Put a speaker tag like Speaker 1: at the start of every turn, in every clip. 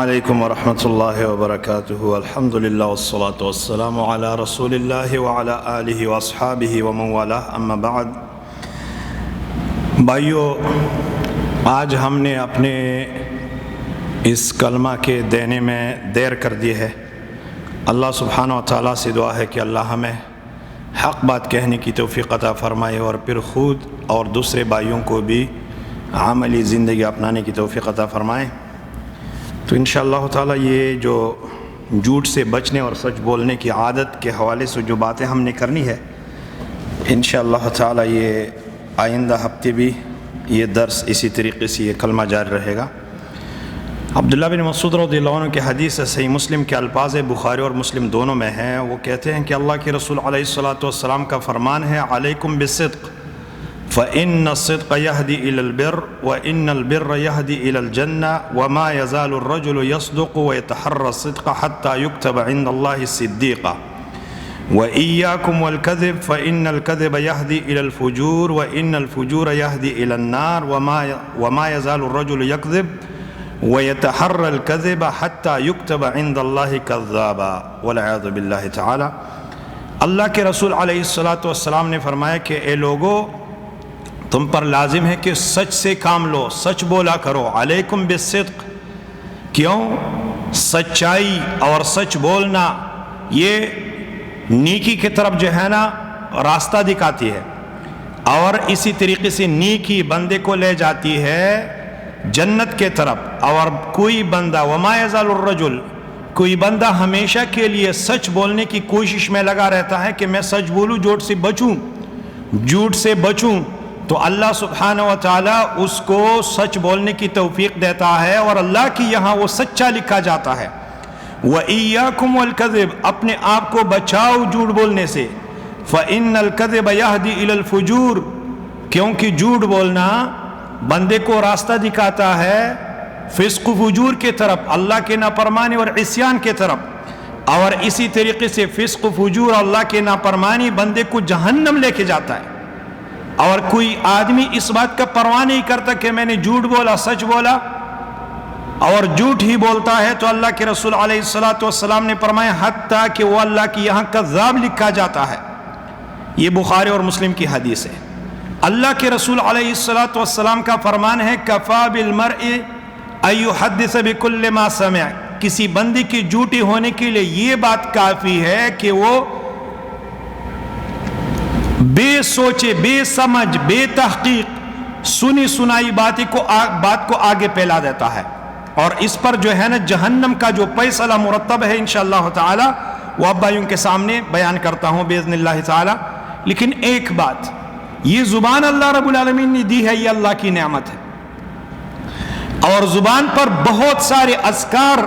Speaker 1: علیکم ورحمۃ اللہ وبرکاتہ۔ الحمدللہ والصلاة والسلام علی رسول اللہ وعلی آلہ واصحابہ ومن والاه، اما بعد۔ بھائیو، آج ہم نے اپنے اس کلمہ کے دینے میں دیر کر دی ہے۔ اللہ سبحانہ و تعالیٰ سے دعا ہے کہ اللہ ہمیں حق بات کہنے کی توفیق عطا فرمائے اور پھر خود اور دوسرے بھائیوں کو بھی عملی زندگی اپنانے کی توفیق عطا فرمائے۔ تو انشاءاللہ تعالیٰ یہ جو جھوٹ سے بچنے اور سچ بولنے کی عادت کے حوالے سے جو باتیں ہم نے کرنی ہے، انشاءاللہ تعالیٰ یہ آئندہ ہفتے بھی یہ درس اسی طریقے سے یہ کلمہ جاری رہے گا۔ عبداللہ بن مسعود رضی اللہ عنہ کی حدیث ہے، صحیح مسلم کے الفاظ بخاری اور مسلم دونوں میں ہیں۔ وہ کہتے ہیں کہ اللہ کے رسول علیہ الصلاۃ والسلام کا فرمان ہے، علیکم بالصدق فإن الصدق يهدي إلى البر وإن البر يهدي إلى الجنة وما يزال الرجل يصدق ويتحرى الصدق حتى يكتب عند الله صديقا وإياكم والكذب فإن الكذب يهدي إلى الفجور وإن الفجور يهدي إلى النار وما يزال الرجل يكذب ويتحرى الكذب حتى يكتب عند الله كذابا والعياذ بالله تعالى۔ اللہ کے رسول علیہ الصلاۃ والسلام نے فرمایا کہ اے لوگو، تم پر لازم ہے کہ سچ سے کام لو، سچ بولا کرو۔ علیکم بالصدق، کیوں؟ سچائی اور سچ بولنا یہ نیکی کی طرف جو ہے نا راستہ دکھاتی ہے، اور اسی طریقے سے نیکی بندے کو لے جاتی ہے جنت کے طرف۔ اور کوئی بندہ وما یزال الرجل، کوئی بندہ ہمیشہ کے لیے سچ بولنے کی کوشش میں لگا رہتا ہے کہ میں سچ بولوں، جھوٹ سے بچوں، تو اللہ سبحانہ و تعالیٰ اس کو سچ بولنے کی توفیق دیتا ہے اور اللہ کی یہاں وہ سچا لکھا جاتا ہے۔ وَإِيَّاكُمْ وَالْكَذِبَ، اپنے آپ کو بچاؤ جھوٹ بولنے سے۔ فَإِنَّ الْكَذِبَ يَهْدِي إِلَى الْفُجُورِ، کیونکہ جھوٹ بولنا بندے کو راستہ دکھاتا ہے فسق و فجور کے طرف، اللہ کے نافرمانی اور عصیان کے طرف۔ اور اسی طریقے سے فسق و فجور، اللہ کے نافرمانی بندے کو جہنم لے کے جاتا ہے۔ اور کوئی آدمی اس بات کا پرواہ نہیں کرتا کہ میں نے جھوٹ بولا، سچ بولا، اور جھوٹ ہی بولتا ہے، تو اللہ کے رسول علیہ الصلاۃ والسلام نے فرمایا حتیٰ کہ وہ اللہ کی یہاں کذاب لکھا جاتا ہے۔ یہ بخاری اور مسلم کی حدیث ہے۔ اللہ کے رسول علیہ الصلاۃ والسلام کا فرمان ہے، کفا بالمرء ان یحدث بکل ما سمع، کسی بندے کی جھوٹی ہونے کے لیے یہ بات کافی ہے کہ وہ بے سوچے، بے سمجھ، بے تحقیق سنی سنائی بات کو آگے پھیلا دیتا ہے، اور اس پر جو ہے نا جہنم کا جو فیصلہ مرتب ہے انشاءاللہ تعالی وہ اب بھائیوں کے سامنے بیان کرتا ہوں باذن اللہ تعالی۔ لیکن ایک بات، یہ زبان اللہ رب العالمین نے دی ہے، یہ اللہ کی نعمت ہے، اور زبان پر بہت سارے اذکار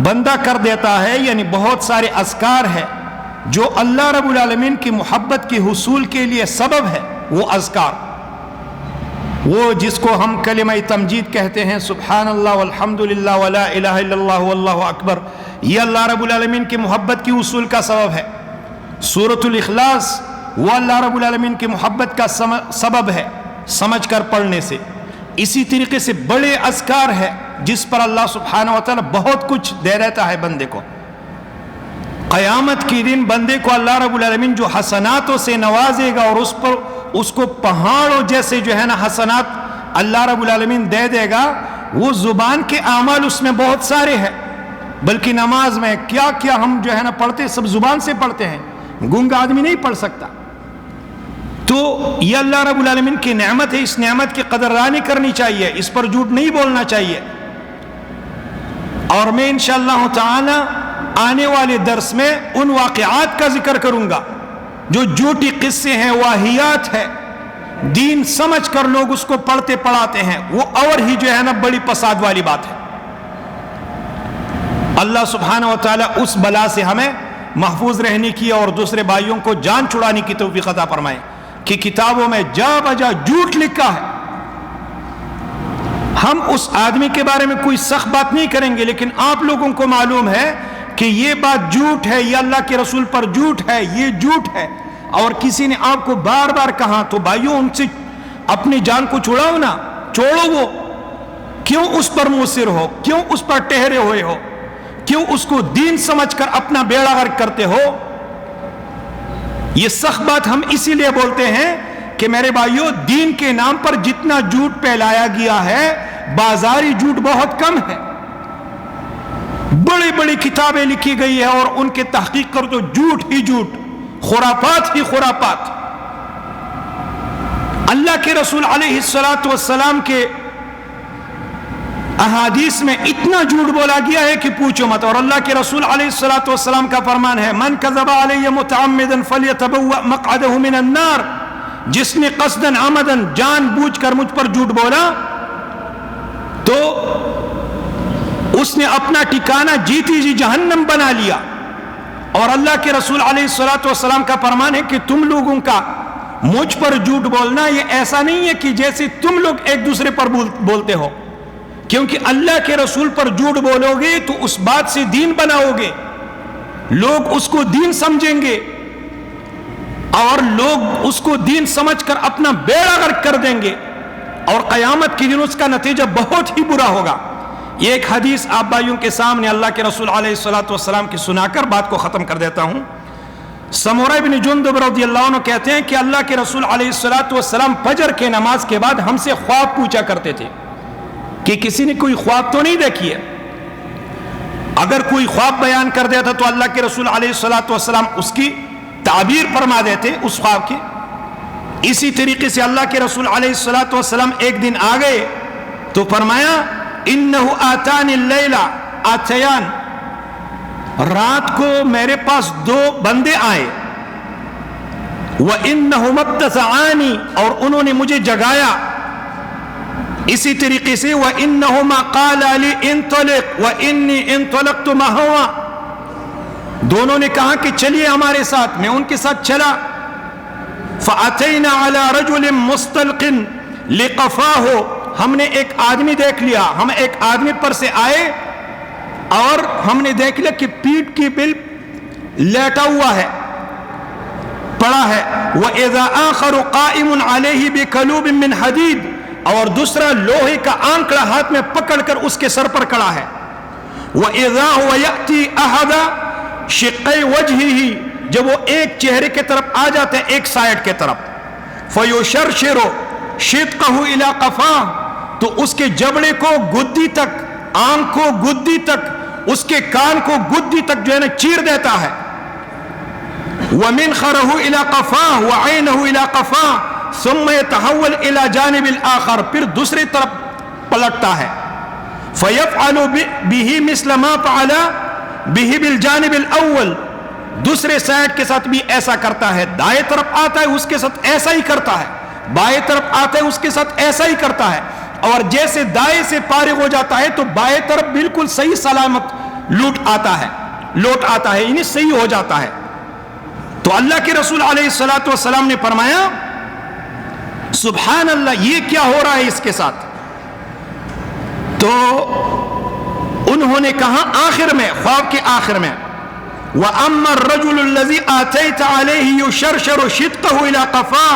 Speaker 1: بندہ کر دیتا ہے، یعنی بہت سارے اذکار ہے جو اللہ رب العالمین کی محبت کے حصول کے لیے سبب ہے۔ وہ اذکار، وہ جس کو ہم کلمہ تمجید کہتے ہیں، سبحان اللہ والحمد للہ ولا الہ الا اللہ واللہ اکبر، یہ اللہ رب العالمین کی محبت کی حصول کا سبب ہے۔ سورۃ الاخلاص، وہ اللہ رب العالمین کی محبت کا سبب ہے سمجھ کر پڑھنے سے۔ اسی طریقے سے بڑے اذکار ہے جس پر اللہ سبحانہ و تعالی بہت کچھ دے دیتا ہے بندے کو۔ قیامت کے دن بندے کو اللہ رب العالمین جو حسناتوں سے نوازے گا، اور اس کو پہاڑوں جیسے جو ہے نا حسنات اللہ رب العالمین دے دے گا۔ وہ زبان کے اعمال اس میں بہت سارے ہیں، بلکہ نماز میں کیا کیا ہم جو ہے نا پڑھتے، سب زبان سے پڑھتے ہیں، گونگا آدمی نہیں پڑھ سکتا۔ تو یہ اللہ رب العالمین کی نعمت ہے، اس نعمت کی قدردانی کرنی چاہیے، اس پر جھوٹ نہیں بولنا چاہیے۔ اور میں انشاءاللہ تعالی آنے والے درس میں ان واقعات کا ذکر کروں گا جو جھوٹی قصے ہیں، واہیات ہے، دین سمجھ کر لوگ اس کو پڑھتے پڑھاتے ہیں، وہ اور ہی جو ہے نا بڑی فساد والی بات ہے۔ اللہ سبحانہ و تعالیٰ اس بلا سے ہمیں محفوظ رہنے کی اور دوسرے بھائیوں کو جان چھڑانے کی توفیق عطا فرمائے کہ کتابوں میں جا بجا جھوٹ لکھا ہے۔ ہم اس آدمی کے بارے میں کوئی سخت بات نہیں کریں گے، لیکن آپ لوگوں کو معلوم ہے کہ یہ بات جھوٹ ہے، یہ اللہ کے رسول پر جھوٹ ہے، یہ جھوٹ ہے، اور کسی نے آپ کو بار بار کہا، تو بھائیوں ان سے اپنی جان کو چھڑاؤ نا، چھوڑو وہ
Speaker 2: کیوں اس پر مصر ہو؟ کیوں اس پر ٹہرے ہوئے ہو؟ کیوں اس کو دین سمجھ کر اپنا بیڑا غرق کرتے ہو؟ یہ سخت بات ہم اسی لیے بولتے ہیں کہ میرے بھائیوں، دین کے نام پر جتنا جھوٹ پھیلایا گیا ہے، بازاری جھوٹ بہت کم ہے۔ بڑی بڑی کتابیں لکھی گئی ہے اور ان کے تحقیق کر تو جھوٹ ہی جھوٹ، خرافات ہی خرافات۔ اللہ کے رسول علیہ الصلوۃ والسلام کے احادیث میں اتنا جھوٹ بولا گیا ہے کہ پوچھو مت۔ اور اللہ کے رسول علیہ الصلوۃ والسلام کا فرمان ہے، من کذب علی متعمدا فلیتبوأ مقعدہ من النار، جس نے قصداً عمداً جان بوجھ کر مجھ پر جھوٹ بولا تو اس نے اپنا ٹھکانہ جیتی جی جہنم بنا لیا۔ اور اللہ کے رسول علیہ الصلوۃ والسلام کا فرمان ہے کہ تم لوگوں کا مجھ پر جھوٹ بولنا یہ ایسا نہیں ہے کہ جیسے تم لوگ ایک دوسرے پر بولتے ہو، کیونکہ اللہ کے رسول پر جھوٹ بولو گے تو اس بات سے دین بناؤ گے، لوگ اس کو دین سمجھیں گے اور لوگ اس کو دین سمجھ کر اپنا بیڑا غرق کر دیں گے، اور قیامت کے دن اس کا نتیجہ بہت ہی برا ہوگا۔ یہ ایک حدیث آپ بھائیوں کے سامنے اللہ کے رسول علیہ الصلوۃ والسلام کی سنا کر بات کو ختم کر دیتا ہوں۔ سمورہ بن جندب رضی اللہ عنہ کہتے ہیں کہ اللہ کے رسول علیہ الصلوۃ والسلام فجر کے نماز کے بعد ہم سے خواب پوچھا کرتے تھے کہ کسی نے کوئی خواب تو نہیں دیکھی ہے؟ اگر کوئی خواب بیان کر دیتا تو اللہ کے رسول علیہ الصلوۃ والسلام اس کی تعبیر فرما دیتے اس خواب کی۔ اسی طریقے سے اللہ کے رسول علیہ الصلوۃ والسلام ایک دن آ گئے تو فرمایا، انہ آتانی اللیل آتیان، رات کو میرے پاس دو بندے آئے، وَإِنَّهُمَا ابْتَسَعَانِ، اور انہوں نے مجھے جگایا۔ اسی طریقے سے وَإِنَّهُمَا قَالَا لِي انطلق وَإِنِّي انطلقت مَعَهُمَا، دونوں نے کہا کہ چلیے ہمارے ساتھ، میں ان کے ساتھ چلا۔ فَأَتَيْنَا عَلَى رَجُلٍ مُسْتَلْقٍ لِقَفَاهُ، ہم نے ایک آدمی دیکھ لیا، ہم ایک آدمی پر سے آئے اور ہم نے دیکھ لیا کہ پیٹھ کی بل لیٹا ہوا ہے، پڑا ہے۔ وَإِذَا آخَرُ قَائِمٌ عَلَيْهِ بِكَلُوبٍ مِّنْ حَدِيدٍ، اور دوسرا لوہے کا آنکڑا ہاتھ میں پکڑ کر اس کے سر پر کڑا ہے۔ وَإِذَا هُوَ يَأْتِي أَحَدَ شِقَّيْ وَجْهِهِ، جب وہ ایک چہرے کے طرف آ جاتے ہیں ایک سائڈ کے طرف، فَيُشَرْشِرُ شِدْقَهُ إِلَى قَفَاهُ، تو اس کے جبڑے کو گدی تک، آنکھ کو گدی تک، اس کے کان کو گدی تک جو ہے نا چیر دیتا ہے۔ وَمِنْخَرَهُ إِلَى قَفَاهُ وَعَيْنَهُ إِلَى قَفَاهُ ثُمَّ يَتَحَوَّلْ إِلَى جَانِبِ الْآخَرِ، پھر دوسری طرف پلٹتا ہے۔ فَيَفْعَلُ بِهِ مِثْلَ مَا فَعَلَ بِهِ بِالْجَانِبِ الْأَوَّلِ، دوسرے سائڈ کے ساتھ بھی ایسا کرتا ہے، دائیں طرف آتا ہے اس کے ساتھ ایسا ہی کرتا ہے، بائیں طرف آتا ہے اس کے ساتھ ایسا ہی کرتا ہے، اور جیسے دائیں سے فارغ ہو جاتا ہے تو بائیں طرف بالکل صحیح سلامت لوٹ آتا ہے، یعنی صحیح ہو جاتا ہے۔ تو اللہ کے رسول علیہ الصلوۃ والسلام نے فرمایا، سبحان اللہ، یہ کیا ہو رہا ہے اس کے ساتھ؟ تو انہوں نے کہا آخر میں، خواب کے آخر میں، وَأَمَّا الرَّجُلُ الَّذِي آتَيْتَ عَلَيْهِ يُشَرْشَرُ شِدْقَهُ إِلَى قَفَاهُ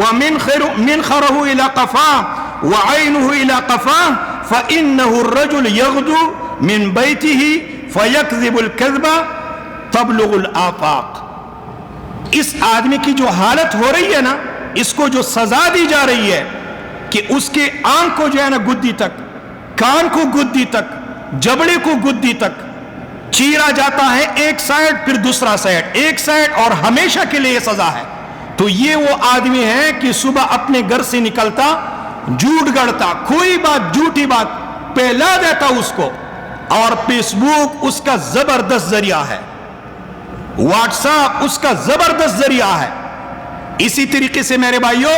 Speaker 2: وَمِنْخَرَهُ إِلَى قَفَاهُ وَعَيْنُهُ إِلَى قَفَاهُ فَإِنَّهُ الرَّجُلُ يَغْدُو مِنْ بَيْتِهِ فَيَكْذِبُ الْكَذْبَ تَبْلُغُ الْآفَاقَ، اس آدمی کی جو حالت ہو رہی ہے نا، اس کو جو سزا دی جا رہی ہے کہ اس کے آنکھ کو جو ہے نا گدی تک، کان کو گدی تک، جبڑے کو گدی تک چیرا جاتا ہے، ایک سائڈ پھر دوسرا سائڈ، ایک سائڈ، اور ہمیشہ کے لیے سزا ہے۔ تو یہ وہ آدمی ہے کہ صبح اپنے گھر سے نکلتا، جھوٹ گڑتا، کوئی بات جھوٹی بات پھیلا دیتا اس کو، اور فیس بک اس کا زبردست ذریعہ ہے، واٹس ایپ اس کا زبردست ذریعہ ہے۔ اسی طریقے سے میرے بھائیو،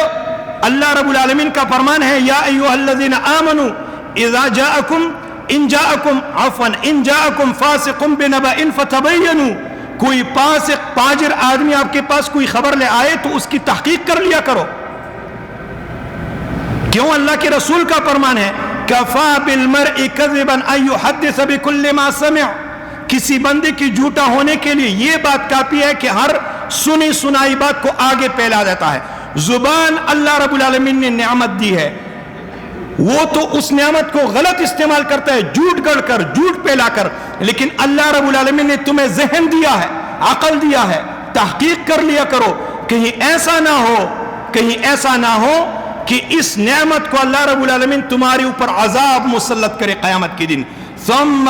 Speaker 2: اللہ رب العالمین کا فرمان ہے، یا ایھا الذین آمنوا اذا ان جاءکم فاسق بنبأ فتبینوا، کوئی فاسق فاجر آدمی آپ کے پاس کوئی خبر لے آئے تو اس کی تحقیق کر لیا کرو۔ کیوں؟ اللہ کے رسول کا فرمان ہے، کفا بالمرء کذبا ان یحدث بکل ما سمع، کسی بندے کی جھوٹا ہونے کے لیے یہ بات کافی ہے کہ ہر سنی سنائی بات کو آگے پھیلا دیتا ہے۔ زبان اللہ رب العالمین نے نعمت دی ہے، وہ تو اس نعمت کو غلط استعمال کرتا ہے، جھوٹ گڑھ کر، جھوٹ پھیلا کر، لیکن اللہ رب العالمین نے تمہیں ذہن دیا ہے، عقل دیا ہے، تحقیق کر لیا کرو، کہیں ایسا نہ ہو کہ اس نعمت کو اللہ رب العالمین تمہارے اوپر عذاب مسلط کرے قیامت کے دن. ثم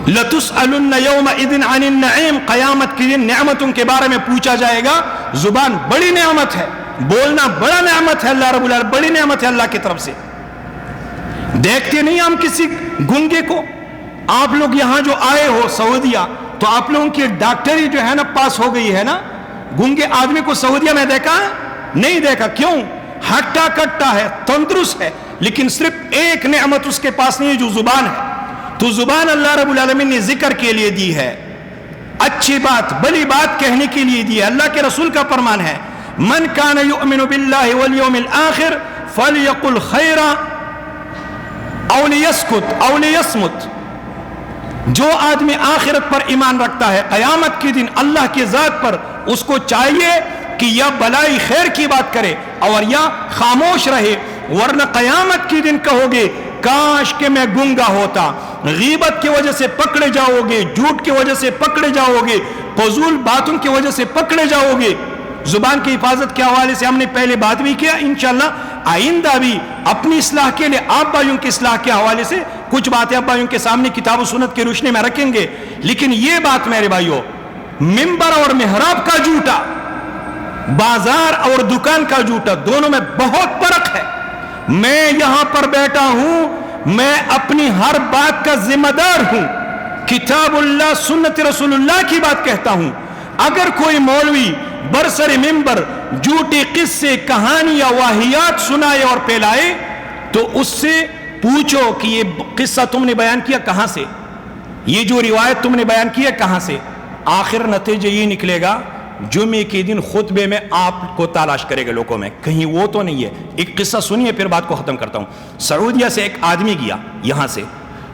Speaker 2: لَتُسْأَلُنَّ يَوْمَئِذٍ عَنِ النَّعِيمِ، قیامت کے دن نعمتوں کے بارے میں پوچھا جائے گا. زبان بڑی نعمت ہے، بولنا بڑا نعمت ہے، اللہ رب العالمین بڑی نعمت ہے اللہ کی طرف سے. دیکھتے نہیں ہم کسی گنگے کو؟ آپ لوگ یہاں جو آئے ہو سعودیہ، تو آپ لوگوں کی ڈاکٹری جو ہے نا پاس ہو گئی ہے نا. گنگے آدمی کو سعودیہ میں دیکھا ہے؟ نہیں دیکھا. کیوں؟ ہٹا کٹا ہے، تندرست ہے، لیکن صرف ایک نعمت اس کے پاس نہیں ہے جو زبان ہے. تو زبان اللہ رب العالمین نے ذکر کے لیے دی ہے، اچھی بات بلی بات کہنے کے لیے دی ہے. اللہ کے رسول کا فرمان ہے من کان یؤمن باللہ والیوم الآخر فلیقل خیرا او لیسکت او لیصمت. جو آدمی آخرت پر ایمان رکھتا ہے، قیامت کے دن اللہ کی ذات پر، اس کو چاہیے کہ یا بلائی خیر کی بات کرے اور یا خاموش رہے، ورنہ قیامت کے دن کہو گے کاش کہ میں گنگا ہوتا. غیبت کی وجہ سے پکڑے جاؤ گے، جھوٹ کی وجہ سے پکڑے جاؤ گے، فضول باتوں کی وجہ سے پکڑے جاؤ گے. زبان کی حفاظت کے حوالے سے ہم نے پہلے بات بھی کیا، انشاءاللہ آئندہ بھی اپنی اصلاح کے لیے آپ بھائیوں کی اصلاح کے حوالے سے کچھ باتیں آپ بھائیوں کے سامنے کتاب و سنت کی روشنی میں رکھیں گے. لیکن یہ بات میرے بھائیوں، منبر اور محراب کا جھوٹا، بازار اور دکان کا جھوٹا، دونوں میں بہت فرق ہے. میں یہاں پر بیٹھا ہوں، میں اپنی ہر بات کا ذمہ دار ہوں، کتاب اللہ سنت رسول اللہ کی بات کہتا ہوں. اگر کوئی مولوی برسر منبر جھوٹے قصے کہانیاں واہیات سنائے اور پھیلائے تو اس سے پوچھو کہ یہ قصہ تم نے بیان کیا کہاں سے، یہ جو روایت تم نے بیان کی ہے کہاں سے. آخر نتیجہ یہ نکلے گا جمعے کے دن خطبے میں آپ کو تلاش کرے گا لوگوں میں، کہیں وہ تو نہیں ہے. ایک قصہ سنیے پھر بات کو ختم کرتا ہوں. سعودیہ سے ایک آدمی گیا یہاں سے،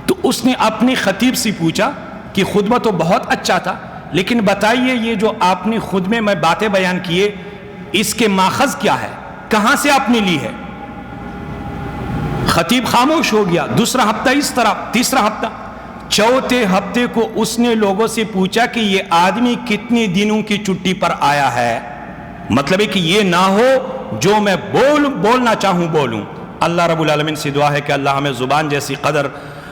Speaker 2: تو اس نے اپنے خطیب سے پوچھا کہ خطبہ تو بہت اچھا تھا، لیکن بتائیے یہ جو آپ نے خطبے میں باتیں بیان کیے اس کے ماخذ کیا ہے، کہاں سے آپ نے لی ہے. خطیب خاموش ہو گیا. دوسرا ہفتہ اس طرح، تیسرا ہفتہ، چوتھے ہفتے کو اس نے لوگوں سے پوچھا کہ یہ آدمی کتنے دنوں کی چھٹی پر آیا ہے. مطلب ہے کہ یہ نہ ہو جو میں بولنا چاہوں بولوں. اللہ رب العالمین سے دعا ہے کہ اللہ ہمیں زبان جیسی قدر،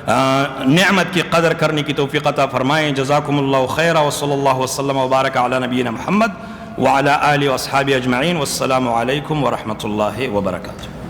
Speaker 2: نعمت کی قدر کرنے کی توفیق عطا فرمائیں. جزاکم اللہ خیرا وصلی اللہ وسلم وبارک علی نبینا محمد وعلی آلہ واصحابہ اجمعین. والسلام علیکم ورحمۃ اللہ وبرکاتہ.